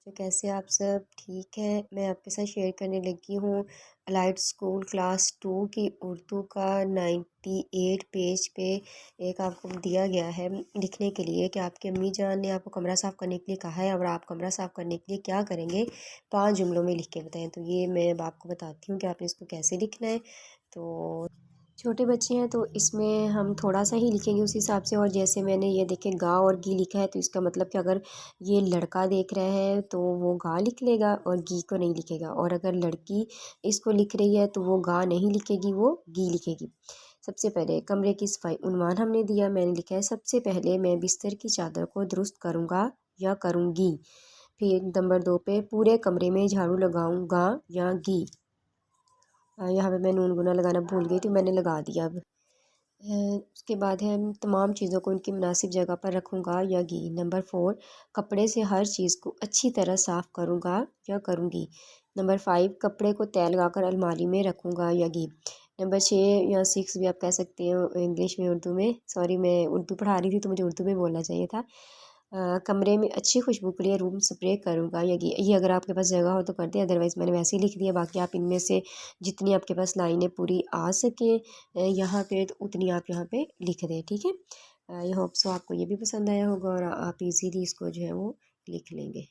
तो कैसे आप सब ठीक हैं। मैं आपके साथ शेयर करने लगी हूँ अलाइड स्कूल क्लास 2 की उर्दू का 98 पेज पे एक आपको दिया गया है लिखने के लिए कि आपकी अम्मी जान ने आपको कमरा साफ़ करने के लिए कहा है और आप कमरा साफ़ करने के लिए क्या करेंगे, 5 जुमलों में लिख के बताएं। तो ये मैं अब आपको बताती हूँ कि आपने इसको कैसे लिखना है। तो छोटे बच्चे हैं तो इसमें हम थोड़ा सा ही लिखेंगे उस हिसाब से। और जैसे मैंने ये देखें गा और गी लिखा है तो इसका मतलब कि अगर ये लड़का देख रहा है तो वो गा लिख लेगा और गी को नहीं लिखेगा, और अगर लड़की इसको लिख रही है तो वो गा नहीं लिखेगी, वो गी लिखेगी। सबसे पहले कमरे की सफाई उन्वान हमने दिया, मैंने लिखा है सबसे पहले मैं बिस्तर की चादर को दुरुस्त करूँगा या करूँगी। फिर नंबर 2 पे पूरे कमरे में झाड़ू लगाऊँगा या गी। यहाँ पे मैं नून गुना लगाना भूल गई थी, मैंने लगा दिया अब। उसके बाद है तमाम चीज़ों को उनकी मुनासिब जगह पर रखूँगा या गी। नंबर 4 कपड़े से हर चीज़ को अच्छी तरह साफ़ करूँगा या करूँगी। नंबर 5 कपड़े को तय लगाकर अलमारी में रखूँगा या गी। नंबर 6 या 6 भी आप कह सकते हो इंग्लिश में, उर्दू में, सॉरी मैं उर्दू पढ़ा रही थी तो मुझे उर्दू में बोलना चाहिए था। कमरे में अच्छी खुशबू के लिए रूम स्प्रे करूँगा या ये अगर आपके पास जगह हो तो कर दें, अदरवाइज़ मैंने वैसे ही लिख दिया। बाकी आप इनमें से जितनी आपके पास लाइनें पूरी आ सके यहाँ पे तो उतनी आप यहाँ पे लिख दें, ठीक है। आई होप सो आपको ये भी पसंद आया होगा और आप इजीली इसको जो है वो लिख लेंगे।